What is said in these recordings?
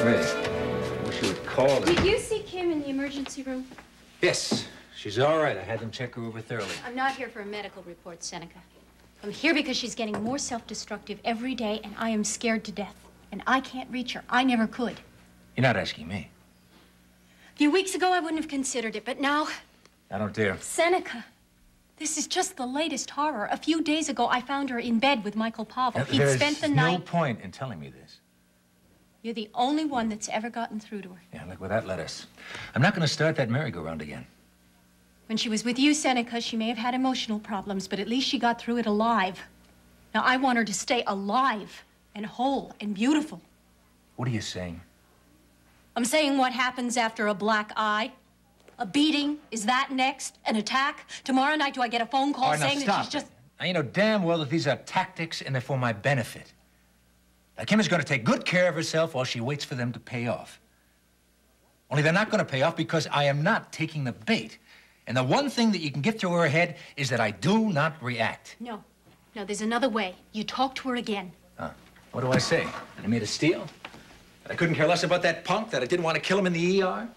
Ray, I wish you would call her. Did you see Kim in the emergency room? Yes, she's all right. I had them check her over thoroughly. I'm not here for a medical report, Seneca. I'm here because she's getting more self-destructive every day, and I am scared to death. And I can't reach her. I never could. You're not asking me. A few weeks ago, I wouldn't have considered it, but now... I don't dare. Seneca, this is just the latest horror. A few days ago, I found her in bed with Michael Pavel. He'd spent the night... There's no point in telling me this. You're the only one that's ever gotten through to her. Yeah, look where that led us. I'm not going to start that merry-go-round again. When she was with you, Seneca, she may have had emotional problems, but at least she got through it alive. Now, I want her to stay alive and whole and beautiful. What are you saying? I'm saying what happens after a black eye. A beating? Is that next? An attack? Tomorrow night, do I get a phone call saying that she's just... Now, you know damn well that these are tactics and they're for my benefit. Now, Kim is going to take good care of herself while she waits for them to pay off. Only they're not going to pay off because I am not taking the bait. And the one thing that you can get through her head is that I do not react. No, there's another way. You talk to her again. Huh. What do I say? That I made a steal? That I couldn't care less about that punk? That I didn't want to kill him in the ER?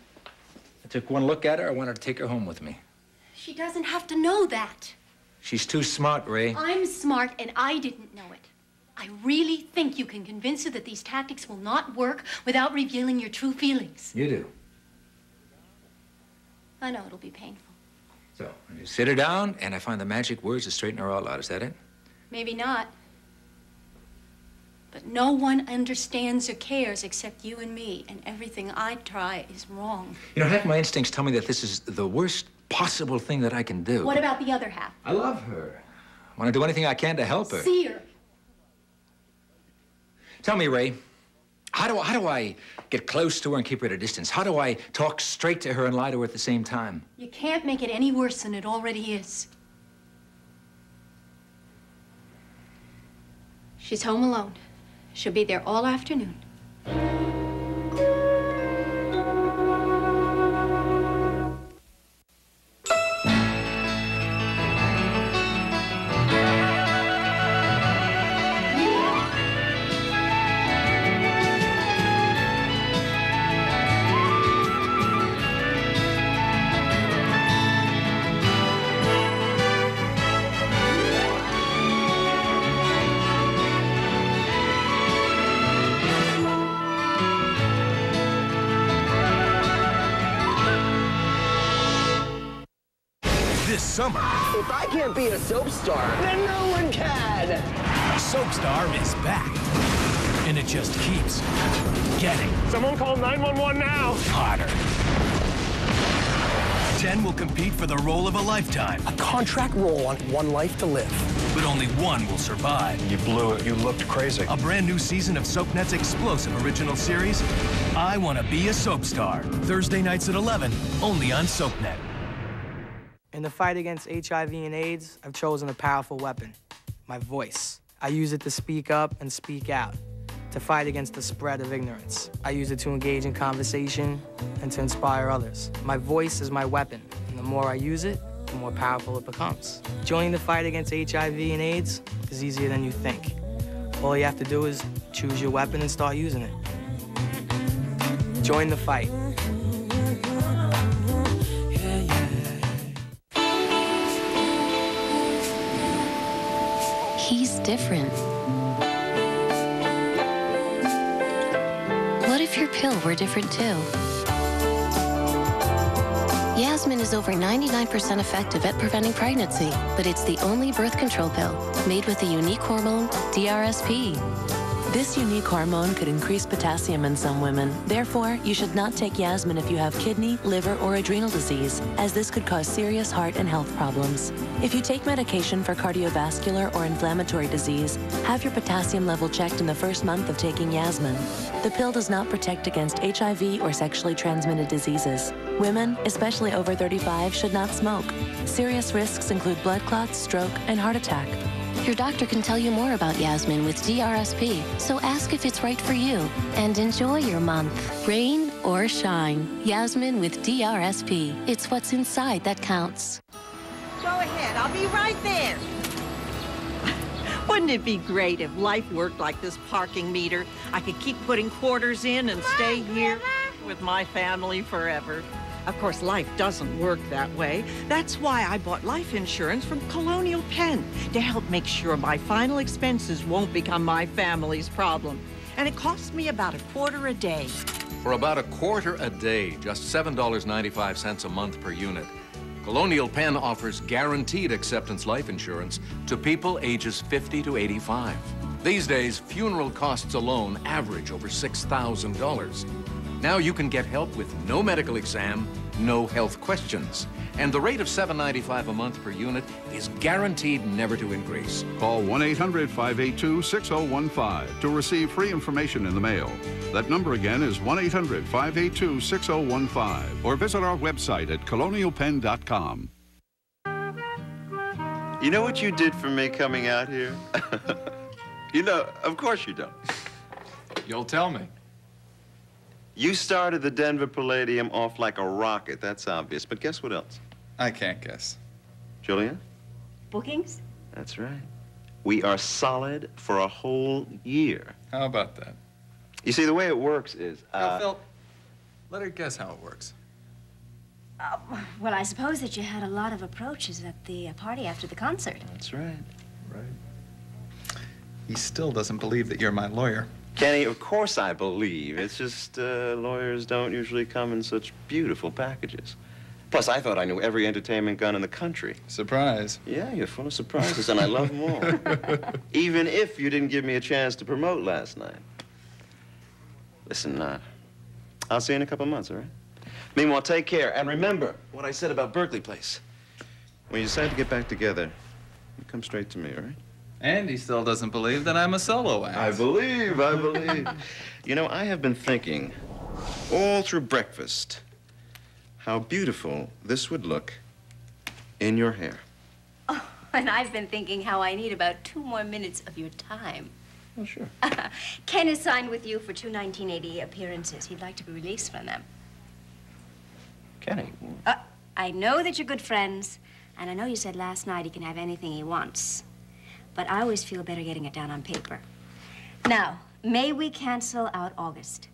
I took one look at her. I wanted to take her home with me. She doesn't have to know that. She's too smart, Ray. I'm smart, and I didn't know it. I really think you can convince her that these tactics will not work without revealing your true feelings. You do? I know it'll be painful. So, you sit her down, and I find the magic words to straighten her all out. Is that it? Maybe not. But no one understands or cares except you and me, and everything I try is wrong. You know, half my instincts tell me that this is the worst possible thing that I can do. What about the other half? I love her. I want to do anything I can to help her. See her. Tell me, Ray, how do I get close to her and keep her at a distance? How do I talk straight to her and lie to her at the same time? You can't make it any worse than it already is. She's home alone. She'll be there all afternoon. Summer. If I can't be a soap star, then no one can. Soap Star is back. And it just keeps getting... Someone call 911 now. Hotter. 10 will compete for the role of a lifetime. A contract role on One Life to Live. But only one will survive. You blew it. You looked crazy. A brand new season of SoapNet's explosive original series, I Want to Be a Soap Star. Thursday nights at 11, only on SoapNet. In the fight against HIV and AIDS, I've chosen a powerful weapon, my voice. I use it to speak up and speak out, to fight against the spread of ignorance. I use it to engage in conversation and to inspire others. My voice is my weapon, and the more I use it, the more powerful it becomes. Joining the fight against HIV and AIDS is easier than you think. All you have to do is choose your weapon and start using it. Join the fight. He's different. What if your pill were different too? Yasmin is over 99% effective at preventing pregnancy, but it's the only birth control pill made with the unique hormone DRSP. This unique hormone could increase potassium in some women. Therefore, you should not take Yasmin if you have kidney, liver, or adrenal disease, as this could cause serious heart and health problems. If you take medication for cardiovascular or inflammatory disease, have your potassium level checked in the first month of taking Yasmin. The pill does not protect against HIV or sexually transmitted diseases. Women, especially over 35, should not smoke. Serious risks include blood clots, stroke, and heart attack. Your doctor can tell you more about Yasmin with DRSP, so ask if it's right for you and enjoy your month. Rain or shine, Yasmin with DRSP. It's what's inside that counts. Go ahead, I'll be right there. Wouldn't it be great if life worked like this parking meter? I could keep putting quarters in and stay here with my family forever. Of course, life doesn't work that way. That's why I bought life insurance from Colonial Penn to help make sure my final expenses won't become my family's problem. And it costs me about $1/4 a day. For about $1/4 a day, just $7.95 a month per unit, Colonial Penn offers guaranteed acceptance life insurance to people ages 50 to 85. These days, funeral costs alone average over $6,000. Now you can get help with no medical exam, no health questions. And the rate of $7.95 a month per unit is guaranteed never to increase. Call 1-800-582-6015 to receive free information in the mail. That number again is 1-800-582-6015 or visit our website at colonialpenn.com. You know what you did for me coming out here? You know, of course you don't. You'll tell me. You started the Denver Palladium off like a rocket, that's obvious. But guess what else? I can't guess. Julia? Bookings? That's right. We are solid for a whole year. How about that? You see, the way it works is... Phil, let her guess how it works. Well, I suppose that you had a lot of approaches at the party after the concert. That's right. Right. He still doesn't believe that you're my lawyer. Kenny, of course I believe. It's just lawyers don't usually come in such beautiful packages. Plus, I thought I knew every entertainment gun in the country. Surprise. Yeah, you're full of surprises, and I love them all. Even if you didn't give me a chance to promote last night. Listen, I'll see you in a couple of months, all right? Meanwhile, take care. And remember what I said about Berkeley Place. When you decide to get back together, you come straight to me, all right? And he still doesn't believe that I'm a solo act. I believe. You know, I have been thinking all through breakfast how beautiful this would look in your hair. Oh, and I've been thinking how I need about 2 more minutes of your time. Oh, sure. Ken is signed with you for 2 1980 appearances. He'd like to be released from them. Kenny. I know that you're good friends, and I know you said last night he can have anything he wants. But I always feel better getting it down on paper. Now, may we cancel out August?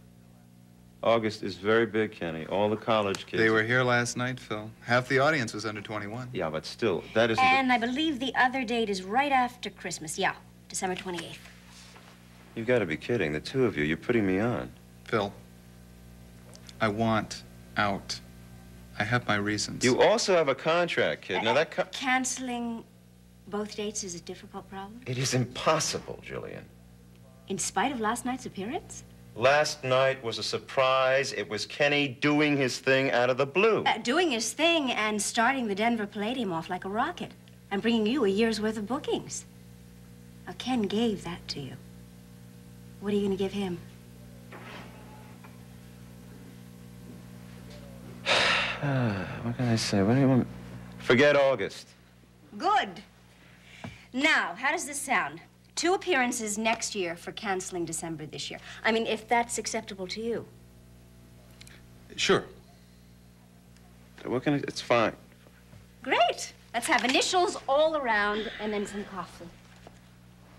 August is very big, Kenny. All the college kids. They were here last night, Phil. Half the audience was under 21. Yeah, but still, that isn't... And I believe the other date is right after Christmas. Yeah, December 28th. You've got to be kidding. The two of you, you're putting me on. Phil, I want out. I have my reasons. You also have a contract, kid. Now that... Canceling both dates is a difficult problem? It is impossible, Julian. In spite of last night's appearance? Last night was a surprise. It was Kenny doing his thing out of the blue. Doing his thing and starting the Denver Palladium off like a rocket and bringing you a year's worth of bookings. Now, Ken gave that to you. What are you going to give him? What can I say? What do you want? Forget August. Good. Now, how does this sound? 2 appearances next year for canceling December this year. I mean, if that's acceptable to you. Sure. What can I... It's fine. Great. Let's have initials all around and then some coffee.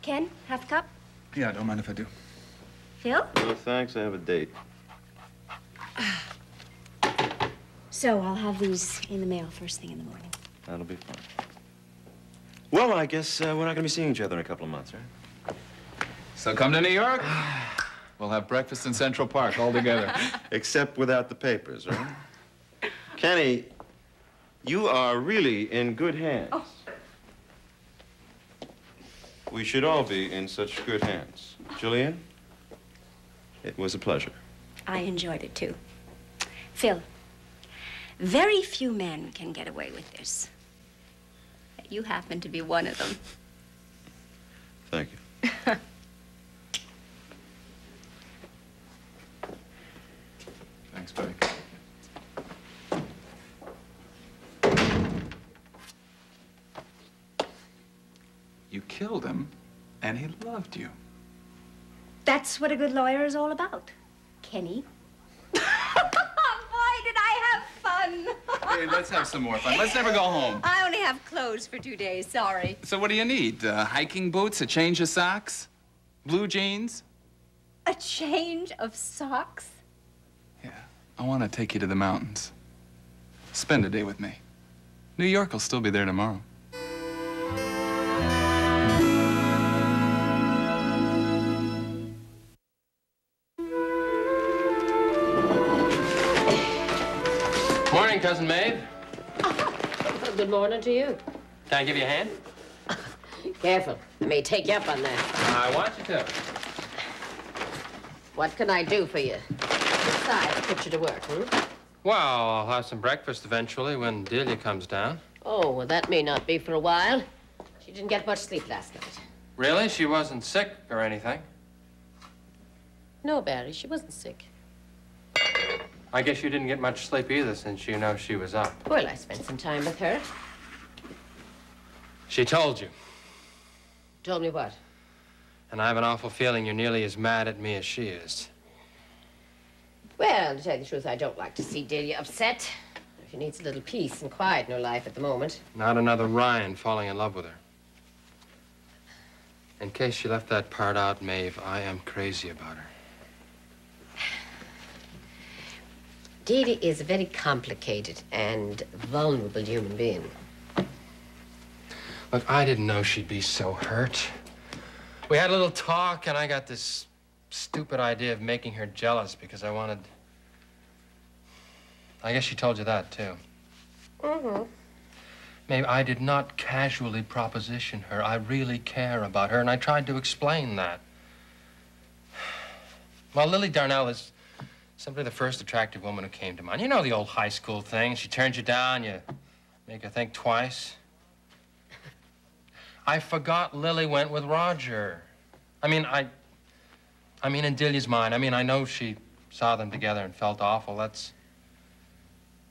Ken, half a cup? Yeah, I don't mind if I do. Phil? No, thanks. I have a date. So I'll have these in the mail first thing in the morning. That'll be fine. Well, I guess we're not going to be seeing each other in a couple of months, right? So come to New York. We'll have breakfast in Central Park all together. Except without the papers, right? Kenny, you are really in good hands. Oh. We should all be in such good hands. Julian, it was a pleasure. I enjoyed it, too. Phil, very few men can get away with this. You happen to be one of them. Thank you. Thanks, buddy. You killed him, and he loved you. That's what a good lawyer is all about, Kenny. Boy, did I have fun. Hey, let's have some more fun. Let's never go home. I only have clothes for 2 days, sorry. So what do you need? Hiking boots, a change of socks, blue jeans? A change of socks? Yeah, I want to take you to the mountains. Spend a day with me. New York will still be there tomorrow. Morning, Cousin Maeve. Good morning to you. Can I give you a hand? Careful. I may take you up on that. I want you to. What can I do for you? Besides, put you to work, Well, I'll have some breakfast eventually when Delia comes down. Oh, well, that may not be for a while. She didn't get much sleep last night. Really? She wasn't sick or anything? No, Barry, she wasn't sick. I guess you didn't get much sleep either since you know she was up. Well, I spent some time with her. She told you. Told me what? And I have an awful feeling you're nearly as mad at me as she is. Well, to tell you the truth, I don't like to see Delia upset. She needs a little peace and quiet in her life at the moment. Not another Ryan falling in love with her. In case she left that part out, Maeve, I am crazy about her. Delia is a very complicated and vulnerable human being. Look, I didn't know she'd be so hurt. We had a little talk, and I got this stupid idea of making her jealous because I wanted... I guess she told you that, too. Mm-hmm. Maybe I did not casually proposition her. I really care about her, and I tried to explain that. Well, Lily Darnell is simply the first attractive woman who came to mind. You know the old high school thing. She turns you down, you make her think twice. I forgot Lily went with Roger. I mean, in Delia's mind, I know she saw them together and felt awful. That's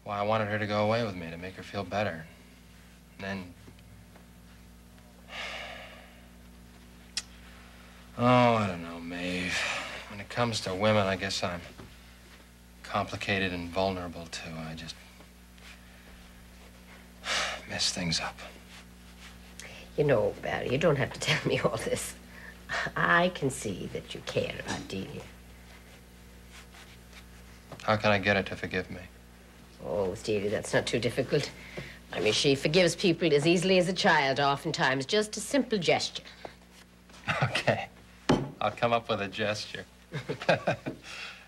why I wanted her to go away with me, to make her feel better. And then... Oh, I don't know, Maeve. When it comes to women, I guess I'm complicated and vulnerable, too. I just mess things up. You know, Barry, you don't have to tell me all this. I can see that you care about Delia. How can I get her to forgive me? Oh, with Delia, that's not too difficult. I mean, she forgives people as easily as a child, oftentimes. Just a simple gesture. Okay. I'll come up with a gesture.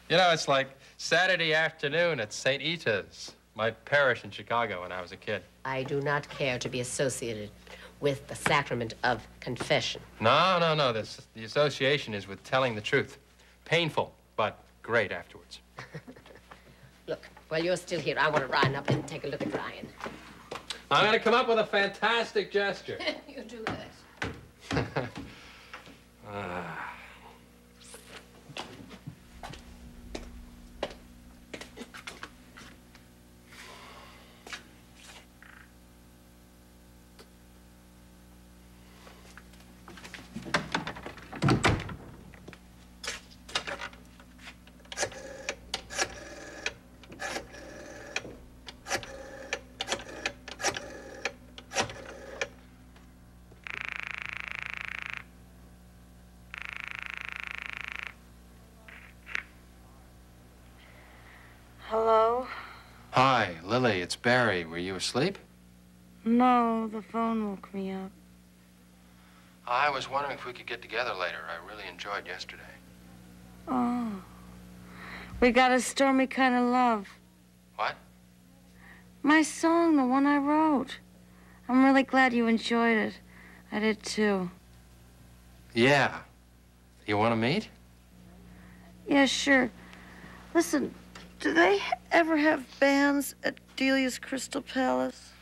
You know, it's like Saturday afternoon at St. Ita's, my parish in Chicago when I was a kid. I do not care to be associated with the sacrament of confession. No. The association is with telling the truth. Painful, but great afterwards. Look, while you're still here, I want to run up and take a look at Ryan. I'm going to come up with a fantastic gesture. You do that. Hello? Hi, Lily, it's Barry. Were you asleep? No, the phone woke me up. I was wondering if we could get together later. I really enjoyed yesterday. Oh. We got a stormy kind of love. What? My song, the one I wrote. I'm really glad you enjoyed it. I did too. Yeah. You want to meet? Yeah, sure. Listen, do they ever have bands at Delia's Crystal Palace?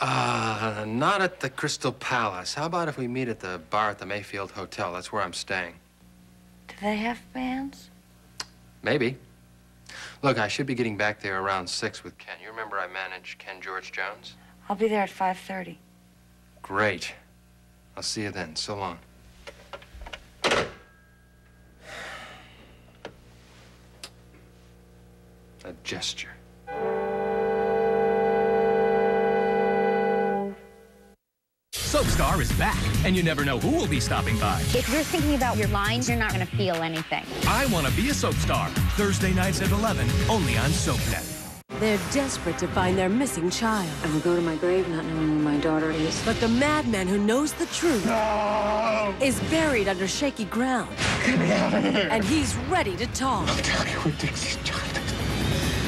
Not at the Crystal Palace. How about if we meet at the bar at the Mayfield Hotel? That's where I'm staying. Do they have bands? Maybe. Look, I should be getting back there around 6 with Ken. You remember I manage Ken George Jones? I'll be there at 5:30. Great. I'll see you then. So long. A gesture. Star is back, and you never know who will be stopping by. If you're thinking about your lines, you're not going to feel anything. I Want to Be a Soap Star, Thursday nights at 11, only on SoapNet. They're desperate to find their missing child. I will go to my grave not knowing where my daughter is. But the madman who knows the truth is buried under shaky ground. Get me out of here. And he's ready to talk. I'm telling you where Dixie's child is.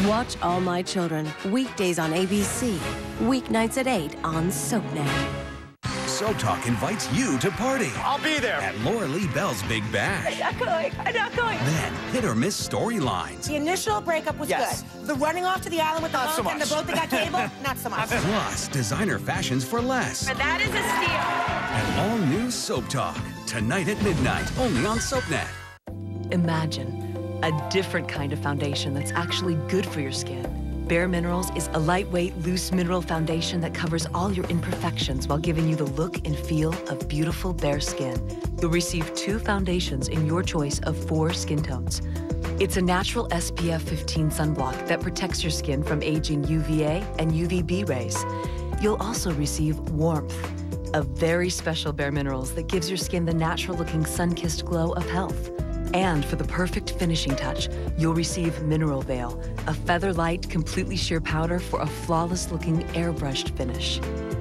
Watch All My Children, weekdays on ABC, weeknights at 8 on SoapNet. Soap Talk invites you to party. I'll be there. At Laura Lee Bell's Big Bash. I'm not going. Then, hit or miss storylines. The initial breakup was good. The running off to the island with the hunk and the boat that got cable, not so much. Plus, designer fashions for less. That is a steal. And all new Soap Talk. Tonight at midnight, only on SoapNet. Imagine a different kind of foundation that's actually good for your skin. Bare Minerals is a lightweight, loose mineral foundation that covers all your imperfections while giving you the look and feel of beautiful bare skin. You'll receive 2 foundations in your choice of 4 skin tones. It's a natural SPF 15 sunblock that protects your skin from aging UVA and UVB rays. You'll also receive Warmth, a very special Bare Minerals that gives your skin the natural-looking sun-kissed glow of health. And for the perfect finishing touch, you'll receive Mineral Veil, a feather-light, completely sheer powder for a flawless-looking airbrushed finish.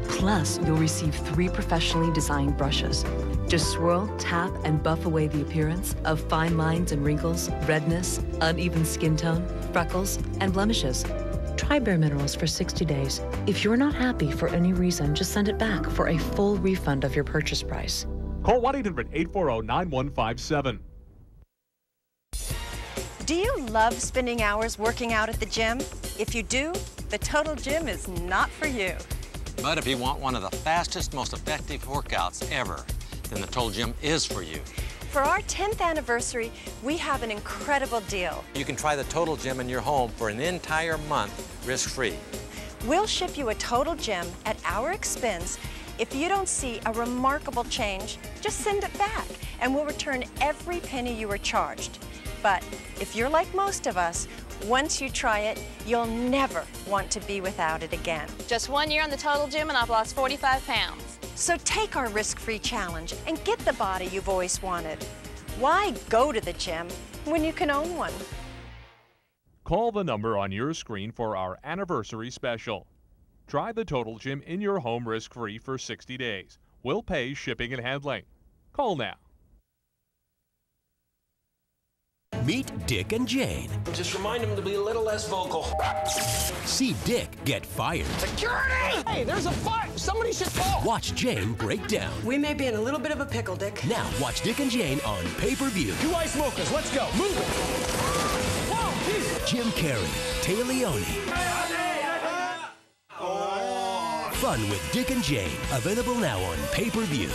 Plus, you'll receive 3 professionally designed brushes. Just swirl, tap, and buff away the appearance of fine lines and wrinkles, redness, uneven skin tone, freckles, and blemishes. Try Bare Minerals for 60 days. If you're not happy for any reason, just send it back for a full refund of your purchase price. Call 1-800-840-9157. Do you love spending hours working out at the gym? If you do, the Total Gym is not for you. But if you want one of the fastest, most effective workouts ever, then the Total Gym is for you. For our 10th anniversary, we have an incredible deal. You can try the Total Gym in your home for an entire month, risk-free. We'll ship you a Total Gym at our expense. If you don't see a remarkable change, just send it back, and we'll return every penny you were charged. But if you're like most of us, once you try it, you'll never want to be without it again. Just 1 year on the Total Gym and I've lost 45 pounds. So take our risk-free challenge and get the body you've always wanted. Why go to the gym when you can own one? Call the number on your screen for our anniversary special. Try the Total Gym in your home risk-free for 60 days. We'll pay shipping and handling. Call now. Meet Dick and Jane. Just remind him to be a little less vocal. See Dick get fired. Security! Hey, there's a fire! Somebody should call! Watch Jane break down. We may be in a little bit of a pickle, Dick. Now watch Dick and Jane on pay-per-view. You ice smokers, let's go. Move it! Whoa, Jesus. Jim Carrey, Téa Leoni. Fun with Dick and Jane. Available now on pay-per-view.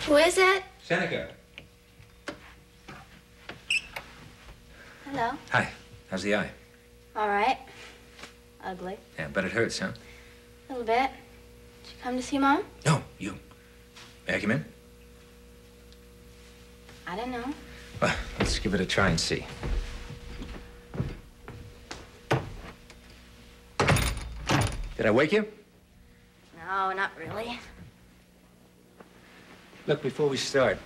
Who is it? Seneca. Hello. Hi. How's the eye? All right. Ugly. Yeah, but it hurts, huh? A little bit. Did you come to see Mom? No, you. May I come in? I don't know. Well, let's give it a try and see. Did I wake you? No, not really. Look, before we start,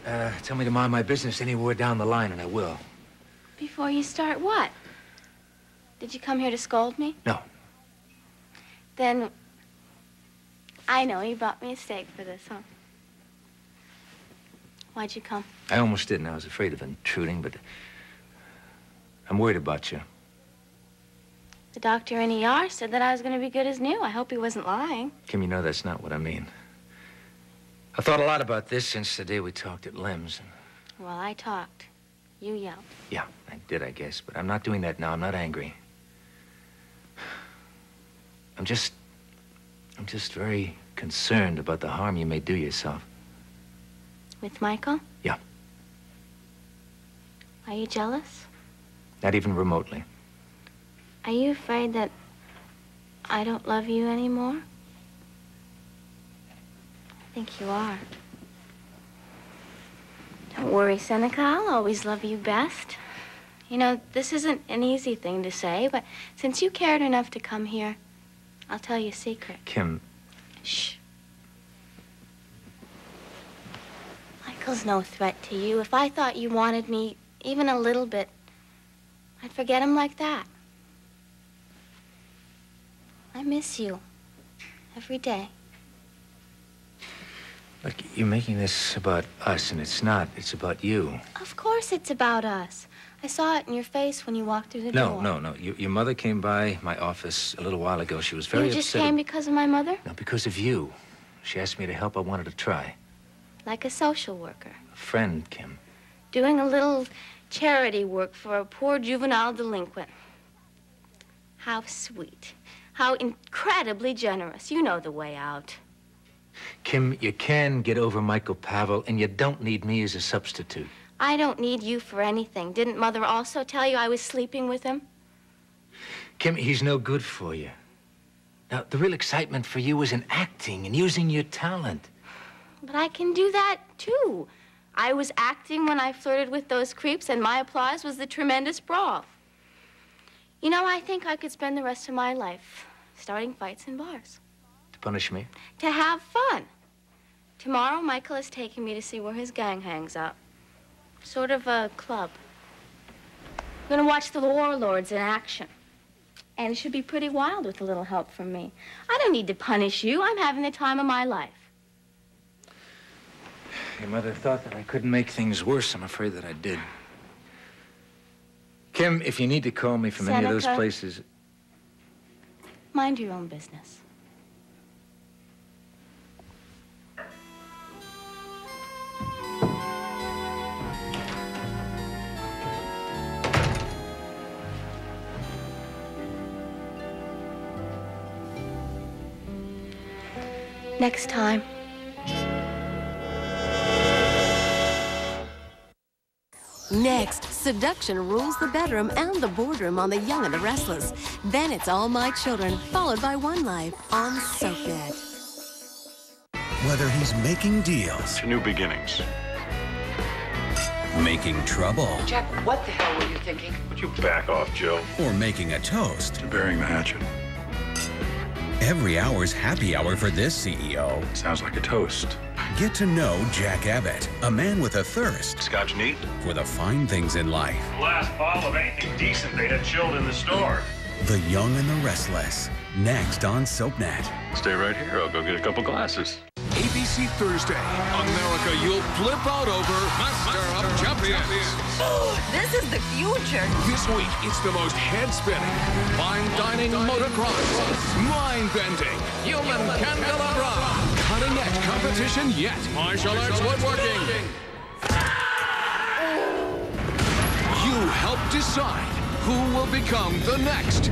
tell me to mind my business anywhere down the line, and I will. Before you start what? Did you come here to scold me? No. Then, I know you bought me a steak for this, huh? Why'd you come? I almost didn't. I was afraid of intruding, but I'm worried about you. The doctor in ER said that I was going to be good as new. I hope he wasn't lying. Kim, you know that's not what I mean. I thought a lot about this since the day we talked at Lem's. Well, I talked. You yelled. Yeah, I did, I guess, but I'm not doing that now. I'm not angry. I'm just very concerned about the harm you may do yourself. With Michael? Yeah. Are you jealous? Not even remotely. Are you afraid that I don't love you anymore? I think you are. Don't worry, Seneca. I'll always love you best. You know, this isn't an easy thing to say, but since you cared enough to come here, I'll tell you a secret. Kim. Shh. Michael's no threat to you. If I thought you wanted me even a little bit, I'd forget him like that. I miss you every day. Look, you're making this about us, and it's not. It's about you. Of course it's about us. I saw it in your face when you walked through the door. No. Your mother came by my office a little while ago. She was very upset. You just came because of my mother? No, because of you. She asked me to help. I wanted to try. Like a social worker. A friend, Kim. Doing a little charity work for a poor juvenile delinquent. How sweet. How incredibly generous. You know the way out. Kim, you can get over Michael Pavel, and you don't need me as a substitute. I don't need you for anything. Didn't Mother also tell you I was sleeping with him? Kim, he's no good for you. Now, the real excitement for you is in acting and using your talent. But I can do that, too. I was acting when I flirted with those creeps, and my applause was the tremendous brawl. You know, I think I could spend the rest of my life starting fights in bars. To punish me? To have fun. Tomorrow, Michael is taking me to see where his gang hangs out. Sort of a club. I'm gonna watch the warlords in action. And it should be pretty wild with a little help from me. I don't need to punish you. I'm having the time of my life. Your mother thought that I couldn't make things worse. I'm afraid that I did. Kim, if you need to call me from any of those Seneca, places... Mind your own business. Next time. Next, seduction rules the bedroom and the boardroom on The Young and the Restless. Then it's All My Children, followed by One Life on SoapNet. Whether he's making deals, To new beginnings. making trouble, Jack, what the hell were you thinking? Would you back off, Joe? or making a toast, To burying the hatchet. every hour's happy hour for this CEO. Sounds like a toast. Get to know Jack Abbott, a man with a thirst Scotch neat? for the fine things in life. Last bottle of anything decent they had chilled in the store. The Young and the Restless, next on SoapNet. Stay right here. I'll go get a couple glasses. ABC Thursday. America, you'll flip out over Master of Champions. This is the future. This week, it's the most head-spinning, fine-dining motocross, mind-bending, human candelabra, cutting-edge competition yet. Martial arts woodworking. You help decide who will become the next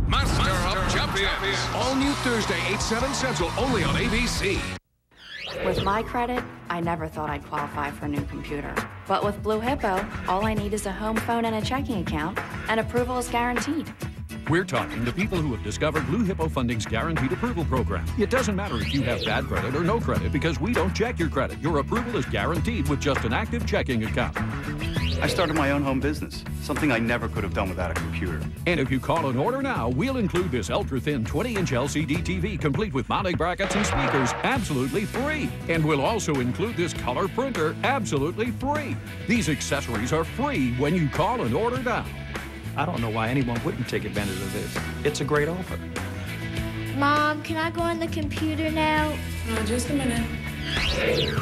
Master of Champions. All new Thursday, 8/7 Central, only on ABC. With my credit, I never thought I'd qualify for a new computer. But with Blue Hippo, all I need is a home phone and a checking account, and approval is guaranteed. We're talking to people who have discovered Blue Hippo Funding's Guaranteed Approval Program. It doesn't matter if you have bad credit or no credit because we don't check your credit. Your approval is guaranteed with just an active checking account. I started my own home business, something I never could have done without a computer. And if you call and order now, we'll include this ultra-thin 20-inch LCD TV complete with mounting brackets and speakers absolutely free. And we'll also include this color printer absolutely free. These accessories are free when you call and order now. I don't know why anyone wouldn't take advantage of this. It's a great offer. Mom, can I go on the computer now? Just a minute.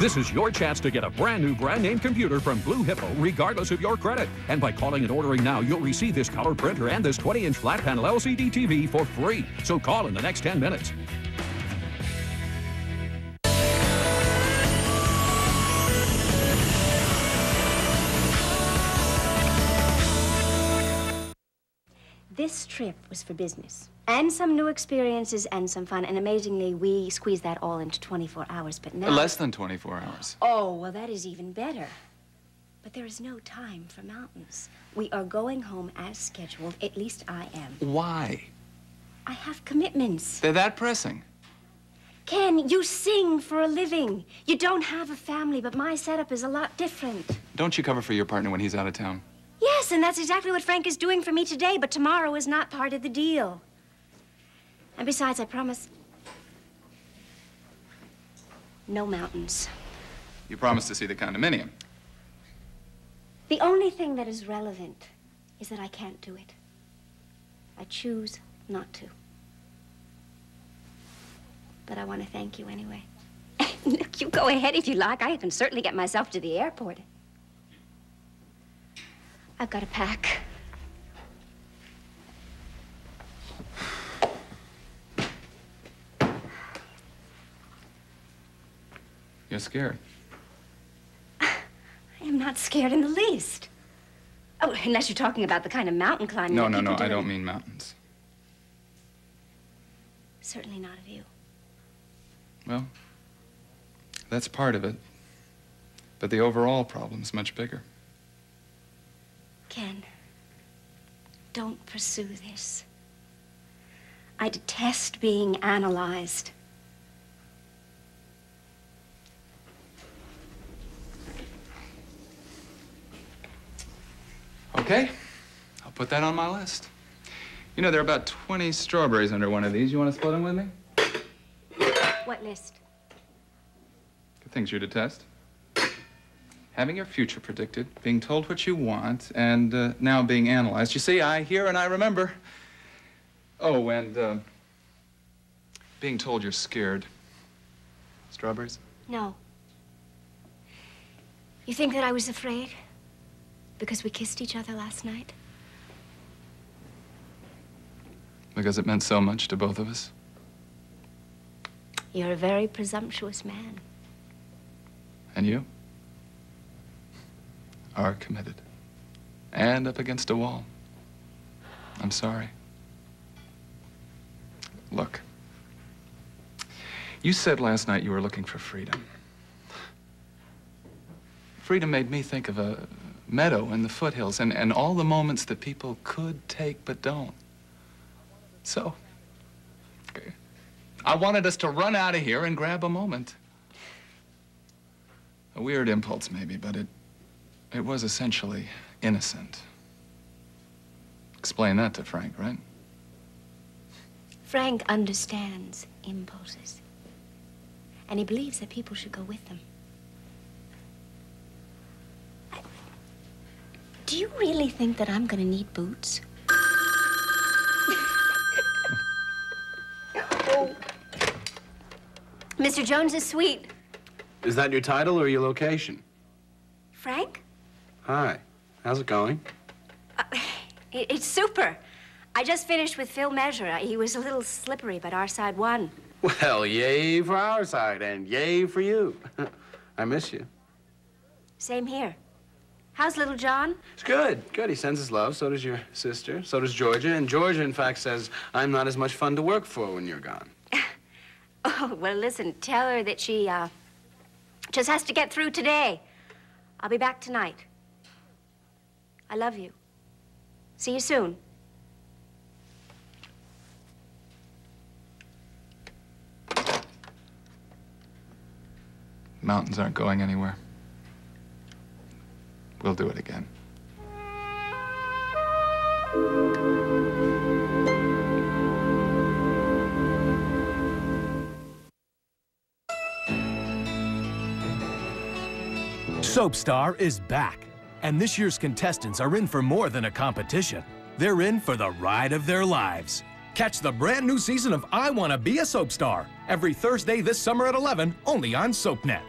This is your chance to get a brand new brand name computer from Blue Hippo, regardless of your credit. And by calling and ordering now, you'll receive this color printer and this 20-inch flat panel LCD TV for free. So call in the next 10 minutes. this trip was for business. And some new experiences and some fun. And amazingly, we squeezed that all into 24 hours. But now... Less than 24 hours. Oh, well, that is even better. But there is no time for mountains. We are going home as scheduled. At least I am. Why? I have commitments. They're that pressing. Ken, you sing for a living. You don't have a family, but my setup is a lot different. Don't you cover for your partner when he's out of town? Yes, and that's exactly what Frank is doing for me today, but tomorrow is not part of the deal. And besides, I promise... no mountains. You promised to see the condominium. The only thing that is relevant is that I can't do it. I choose not to. But I want to thank you anyway. Look, you go ahead if you like. I can certainly get myself to the airport. I've got to pack. You're scared. I am not scared in the least. Oh, unless you're talking about the kind of mountain climbing No, that no, people no, do I in- don't mean mountains. Certainly not of you. Well, that's part of it. But the overall problem's much bigger. Ken, don't pursue this. I detest being analyzed. Okay, I'll put that on my list. You know, there are about 20 strawberries under one of these. You want to split them with me? What list? The things you detest. Having your future predicted, being told what you want, and now being analyzed. You see, I hear and I remember. Oh, and being told you're scared. Strawberries? No. You think that I was afraid? Because we kissed each other last night? Because it meant so much to both of us. You're a very presumptuous man. And you are committed. And up against a wall. I'm sorry. Look. You said last night you were looking for freedom. Freedom made me think of a meadow in the foothills and all the moments that people could take but don't. So, okay, I wanted us to run out of here and grab a moment. A weird impulse, maybe, but it was essentially innocent. Explain that to Frank, right? Frank understands impulses. And he believes that people should go with them. Do you really think that I'm gonna need boots? Oh. Mr. Jones's suite. Is that your title or your location? Frank? Hi. How's it going? It's super. I just finished with Phil Measure. He was a little slippery, but our side won. Well, yay for our side and yay for you. I miss you. Same here. How's little John? It's good. Good. He sends his love. So does your sister. So does Georgia. And Georgia, in fact, says I'm not as much fun to work for when you're gone. Oh, well, listen, tell her that she, just has to get through today. I'll be back tonight. I love you. See you soon. Mountains aren't going anywhere. We'll do it again. Soapstar is back, and this year's contestants are in for more than a competition. They're in for the ride of their lives. Catch the brand new season of I Want to Be a Soap Star every Thursday this summer at 11, only on SoapNet.